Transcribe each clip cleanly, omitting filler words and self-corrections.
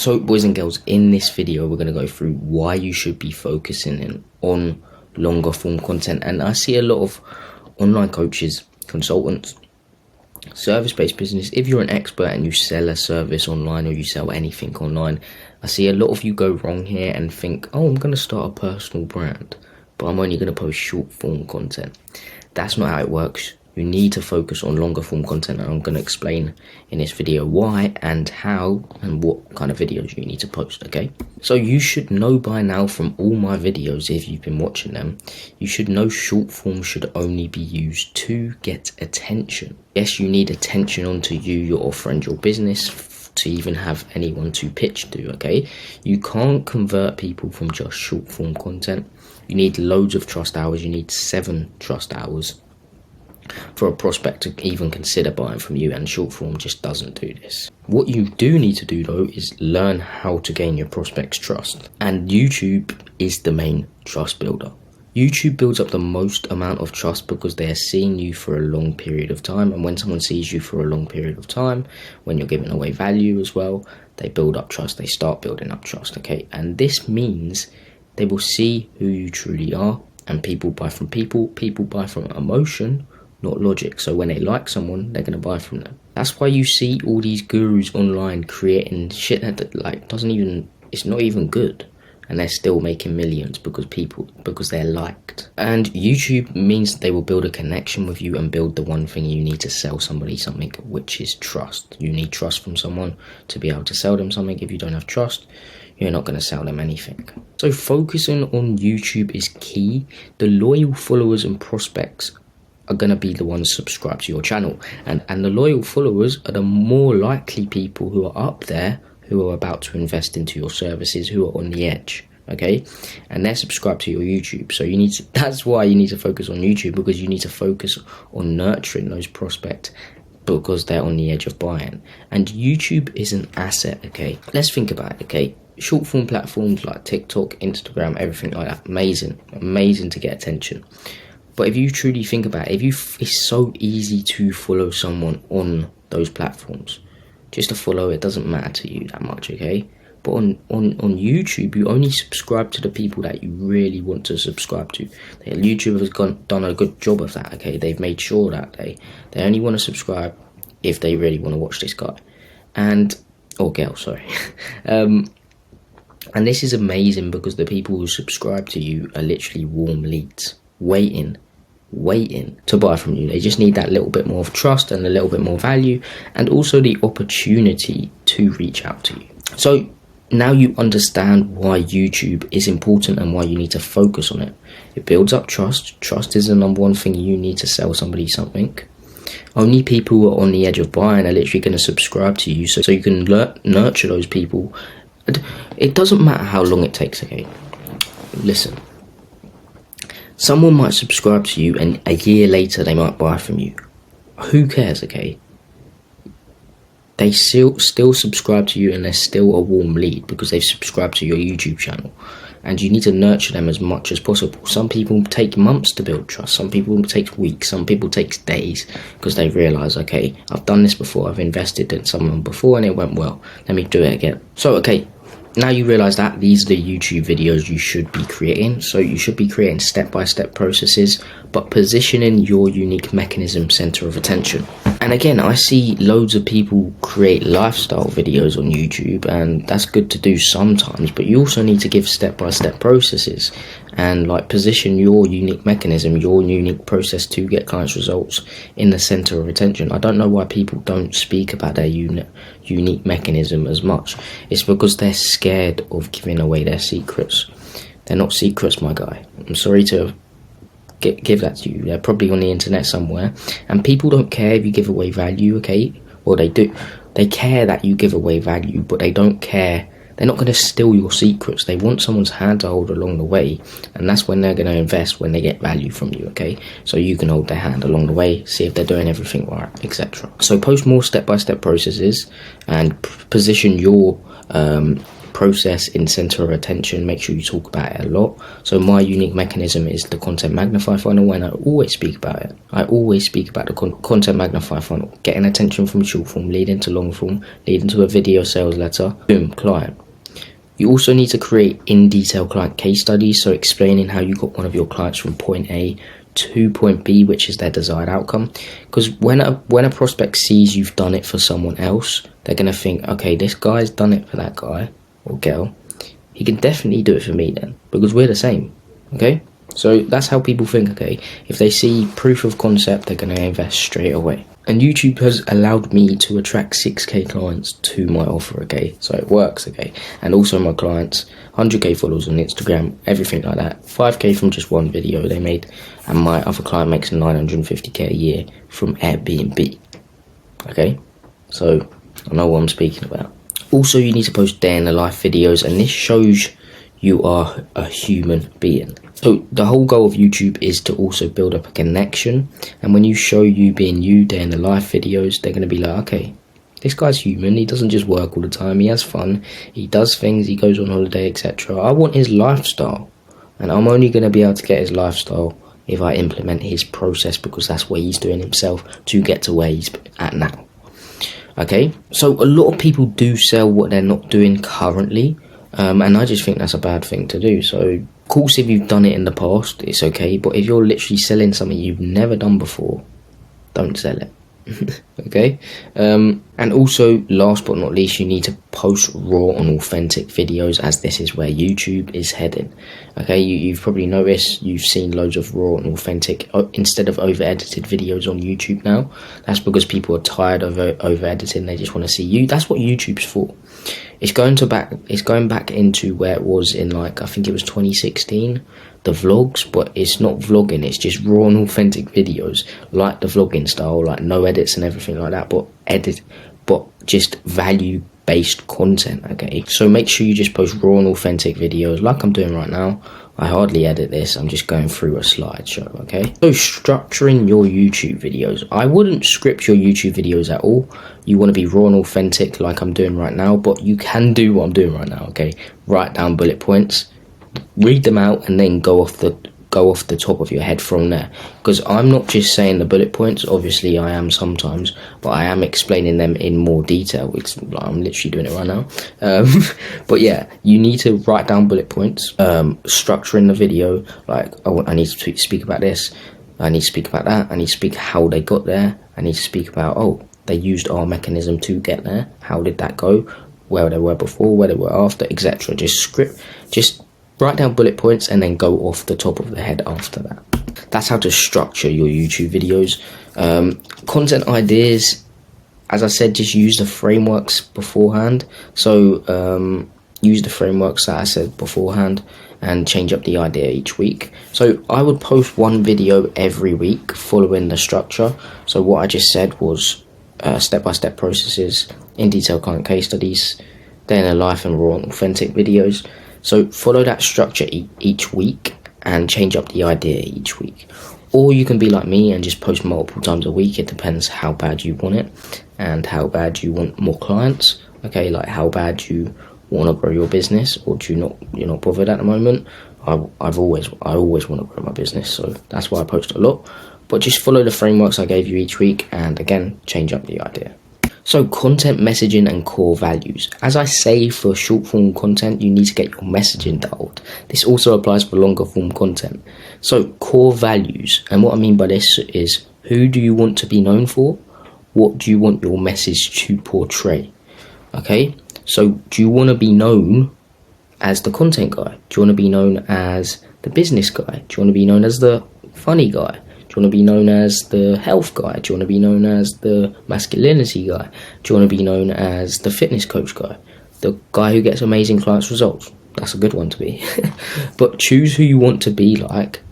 So boys and girls, in this video we're going to go through why you should be focusing on longer form content. And I see a lot of online coaches, consultants, service-based business. If you're an expert and you sell a service online or you sell anything online, I see a lot of you go wrong here and think, oh, I'm going to start a personal brand, but I'm only going to post short form content. That's not how it works. You need to focus on longer form content, and I'm going to explain in this video why and how and what kind of videos you need to post, okay? So you should know by now from all my videos, if you've been watching them, you should know short form should only be used to get attention. Yes, you need attention onto you, your friend, your business, to even have anyone to pitch to, okay? You can't convert people from just short form content. You need loads of trust hours. You need 7 trust hours for a prospect to even consider buying from you, and short form just doesn't do this. What you do need to do though is learn how to gain your prospects' trust, and YouTube is the main trust builder. YouTube builds up the most amount of trust because they are seeing you for a long period of time, and when someone sees you for a long period of time, when you're giving away value as well, they build up trust, they start building up trust, okay? And this means they will see who you truly are, and people buy from people buy from emotion, not logic. So when they like someone, they're going to buy from them. That's why you see all these gurus online creating shit that it's not even good, and they're still making millions because they're liked. And YouTube means they will build a connection with you and build the one thing you need to sell somebody something, which is trust. You need trust from someone to be able to sell them something. If you don't have trust, you're not going to sell them anything. So focusing on YouTube is key. The loyal followers and prospects are going to be the ones subscribed to your channel, and the loyal followers are the more likely people who are up there, who are about to invest into your services, who are on the edge, okay? And they're subscribed to your YouTube. So that's why you need to focus on YouTube, because you need to focus on nurturing those prospects because they're on the edge of buying. And YouTube is an asset, okay? Let's think about it, okay? Short form platforms like TikTok, Instagram, everything like that, amazing to get attention. But if you truly think about it, it's so easy to follow someone on those platforms. Just to follow, it doesn't matter to you that much, okay? But on YouTube, you only subscribe to the people that you really want to subscribe to. YouTube has done a good job of that, okay? They've made sure that they only want to subscribe if they really want to watch this guy. Or girl, sorry. And this is amazing because the people who subscribe to you are literally warm leads, waiting to buy from you. They just need that little bit more of trust and a little bit more value, and also the opportunity to reach out to you. So now you understand why YouTube is important and why you need to focus on it. It builds up trust. Trust is the number one thing you need to sell somebody something. Only people who are on the edge of buying are literally going to subscribe to you, so you can nurture those people. It doesn't matter how long it takes, okay? Listen. Someone might subscribe to you and a year later they might buy from you. Who cares, okay? They still subscribe to you, and they're still a warm lead because they've subscribed to your YouTube channel. And you need to nurture them as much as possible. Some people take months to build trust. Some people take weeks. Some people take days because they realise, okay, I've done this before. I've invested in someone before and it went well. Let me do it again. So, okay. Now you realise that these are the YouTube videos you should be creating. So you should be creating step-by-step processes, but positioning your unique mechanism center of attention. And again, I see loads of people create lifestyle videos on YouTube, and that's good to do sometimes, but you also need to give step-by-step processes and position your unique mechanism, your unique process to get clients' results in the center of attention. I don't know why people don't speak about their unique mechanism as much. It's because they're scared of giving away their secrets. They're not secrets, my guy. I'm sorry to give that to you. They're probably on the internet somewhere, and people don't care if you give away value, okay? Well, they do. They care that you give away value, but they don't care. They're not going to steal your secrets. They want someone's hand to hold along the way, and that's when they're going to invest, when they get value from you, okay? So you can hold their hand along the way, see if they're doing everything right, etc. So post more step-by-step processes and position your process in center of attention. Make sure you talk about it a lot. So my unique mechanism is the content magnify funnel, and I always speak about it. I always speak about the content magnify funnel, getting attention from short form, leading to long form, leading to a video sales letter, boom, client. You also need to create in detail client case studies, so explaining how you got one of your clients from point A to point B, which is their desired outcome. Because when a prospect sees you've done it for someone else, they're going to think, okay, this guy's done it for that guy or girl, he can definitely do it for me then, because we're the same. Okay, so that's how people think. Okay, if they see proof of concept, they're going to invest straight away. And YouTube has allowed me to attract 6k clients to my offer. Okay, so it works. Okay, and also my clients, 100k followers on Instagram, everything like that, 5k from just one video they made, and my other client makes 950k a year from Airbnb. Okay, so I know what I'm speaking about. Also, you need to post day in the life videos, and this shows you are a human being. So the whole goal of YouTube is to also build up a connection, and when you show you being you day in the life videos, they're going to be like, okay, this guy's human, he doesn't just work all the time, he has fun, he does things, he goes on holiday, etc. I want his lifestyle, and I'm only going to be able to get his lifestyle if I implement his process, because that's what he's doing himself to get to where he's at now. Okay, so a lot of people do sell what they're not doing currently, and I just think that's a bad thing to do. So, of course, if you've done it in the past, it's okay, but if you're literally selling something you've never done before, don't sell it. Okay, and also, last but not least, you need to post raw and authentic videos, as this is where YouTube is heading. Okay, you've probably noticed, you've seen loads of raw and authentic instead of over edited videos on YouTube now. That's because people are tired of over editing, they just want to see you. That's what YouTube's for. It's going back into where it was in, like, I think it was 2016, the vlogs, but it's not vlogging, it's just raw and authentic videos, like the vlogging style, like no edits and everything like that, but just value based content. Okay, so make sure you just post raw and authentic videos like I'm doing right now. I hardly edit this, I'm just going through a slideshow. Okay, so structuring your YouTube videos, I wouldn't script your YouTube videos at all. You want to be raw and authentic like I'm doing right now, but you can do what I'm doing right now. Okay, write down bullet points, read them out, and then go off the top of your head from there. Because I'm not just saying the bullet points, obviously I am sometimes, but I am explaining them in more detail. I'm literally doing it right now. But yeah, you need to write down bullet points, structuring the video, like I need to speak about this, I need to speak about that, I need to speak how they got there, I need to speak about, oh, they used our mechanism to get there, how did that go, where they were before, where they were after, etc. Just write down bullet points and then go off the top of the head after that. That's how to structure your YouTube videos. Content ideas, as I said, just use the frameworks beforehand. So use the frameworks that I said beforehand and change up the idea each week. So I would post one video every week following the structure. So what I just said was step-by-step processes, in detail client case studies, day in the life and raw and authentic videos. So follow that structure each week and change up the idea each week. Or you can be like me and just post multiple times a week. It depends how bad you want it and how bad you want more clients. Okay, like how bad you want to grow your business, or you're not bothered at the moment. I always want to grow my business, so that's why I post a lot. But just follow the frameworks I gave you each week, and again, change up the idea. So content messaging and core values. As I say, for short form content, you need to get your messaging dialed. This also applies for longer form content. So core values, and what I mean by this is, who do you want to be known for? What do you want your message to portray? Okay, so do you want to be known as the content guy? Do you want to be known as the business guy? Do you want to be known as the funny guy? Do you want to be known as the health guy? Do you want to be known as the masculinity guy? Do you want to be known as the fitness coach guy? The guy who gets amazing clients results? That's a good one to be. But choose who you want to be like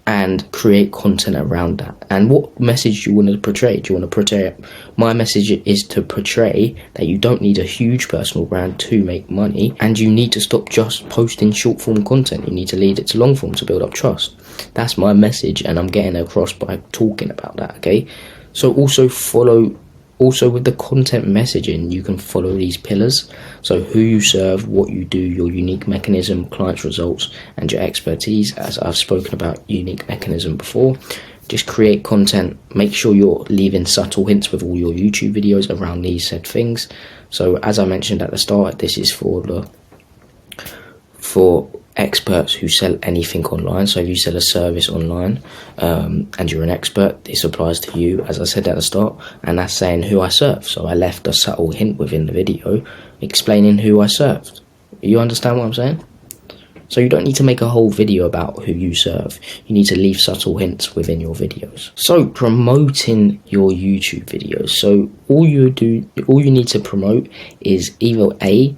and create content around that. And what message do you want to portray? Do you want to portray? My message is to portray that you don't need a huge personal brand to make money, and you need to stop just posting short form content. You need to lead it to long form to build up trust. That's my message, and I'm getting across by talking about that. Okay, so also follow Also, with the content messaging, you can follow these pillars. So who you serve, what you do, your unique mechanism, clients' results, and your expertise. As I've spoken about unique mechanism before, just create content. Make sure you're leaving subtle hints with all your YouTube videos around these said things. So as I mentioned at the start, this is for experts who sell anything online. So if you sell a service online and you're an expert, this applies to you, as I said at the start, and that's saying who I serve. So I left a subtle hint within the video explaining who I served. You understand what I'm saying? So you don't need to make a whole video about who you serve. You need to leave subtle hints within your videos. So promoting your YouTube videos. So all you need to promote is either A,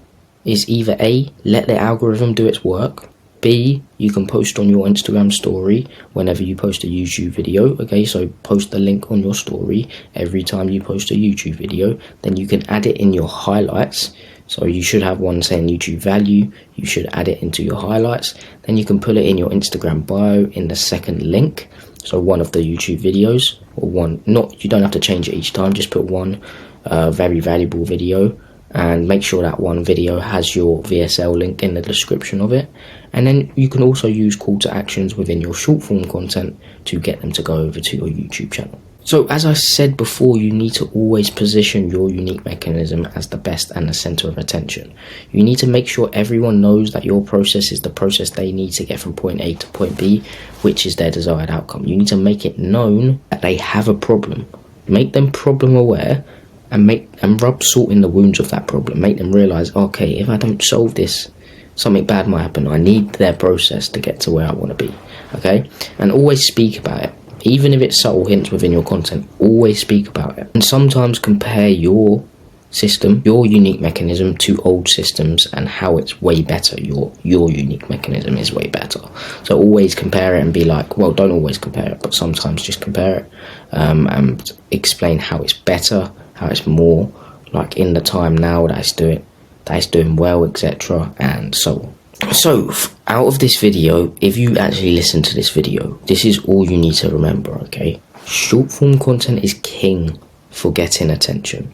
let the algorithm do its work. B, you can post on your Instagram story whenever you post a YouTube video. Okay, so post the link on your story every time you post a YouTube video. Then you can add it in your highlights. So you should have one saying YouTube value. You should add it into your highlights. Then you can put it in your Instagram bio in the second link. So one of the YouTube videos, or one, you don't have to change it each time. Just put one very valuable video. And make sure that one video has your VSL link in the description of it. And then you can also use call to actions within your short form content to get them to go over to your YouTube channel. So as I said before, you need to always position your unique mechanism as the best and the center of attention. You need to make sure everyone knows that your process is the process they need to get from point A to point B, which is their desired outcome. You need to make it known that they have a problem. Make them problem aware and rub salt in the wounds of that problem. Make them realize, okay, if I don't solve this, something bad might happen. I need their process to get to where I want to be. Okay, and always speak about it. Even if it's subtle hints within your content, always speak about it. And sometimes compare your system, your unique mechanism, to old systems and how it's way better. Your unique mechanism is way better. So always compare it and be like, well, don't always compare it, but sometimes just compare it and explain how it's better, how it's more like in the time now that it's doing well, etc. and so on. So out of this video, if you actually listen to this video, this is all you need to remember, okay? Short form content is king for getting attention.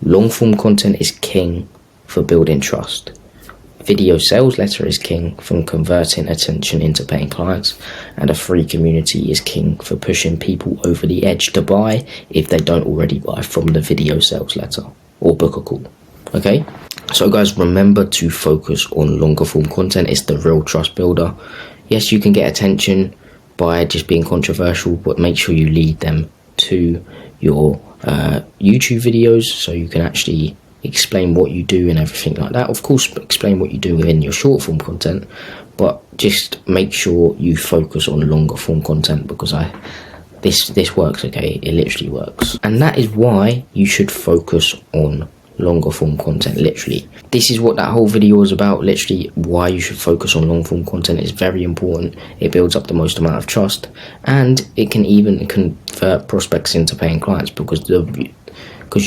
Long form content is king for building trust. Video sales letter is king for converting attention into paying clients, and a free community is king for pushing people over the edge to buy if they don't already buy from the video sales letter or book a call. Okay, so guys, remember to focus on longer form content. It's the real trust builder. Yes, you can get attention by just being controversial, but make sure you lead them to your YouTube videos so you can actually explain what you do and everything like that. Of course, explain what you do within your short form content, but just make sure you focus on longer form content, because this works, okay? It literally works. And that is why you should focus on longer form content. Literally, this is what that whole video was about. Literally, why you should focus on long form content is very important. It builds up the most amount of trust, and it can even convert prospects into paying clients, because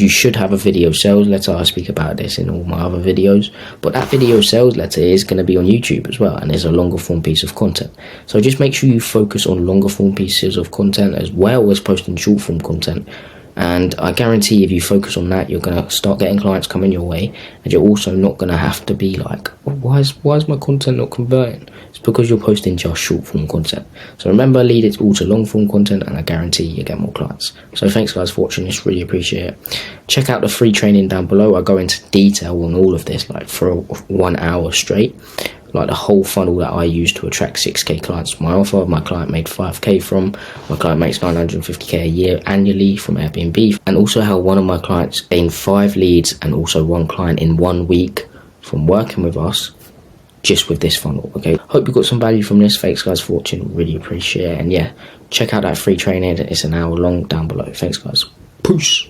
you should have a video sales letter. I speak about this in all my other videos, but that video sales letter is going to be on YouTube as well, and it's a longer form piece of content. So just make sure you focus on longer form pieces of content as well as posting short form content. And I guarantee if you focus on that, you're going to start getting clients coming your way, and you're also not going to have to be like, oh, why is my content not converting? It's because you're posting just short form content. So remember, lead it all to long form content, and I guarantee you get more clients. So thanks guys for watching this, really appreciate it. Check out the free training down below. I go into detail on all of this, like for 1 hour straight. Like the whole funnel that I use to attract 6k clients to my offer. My client made 5k from. My client makes 950k a year annually from Airbnb. And also how one of my clients gained 5 leads and also 1 client in 1 week from working with us, just with this funnel. Okay, hope you got some value from this. Thanks guys for watching, really appreciate it. And yeah, check out that free training. It's an hour long down below. Thanks guys. Peace.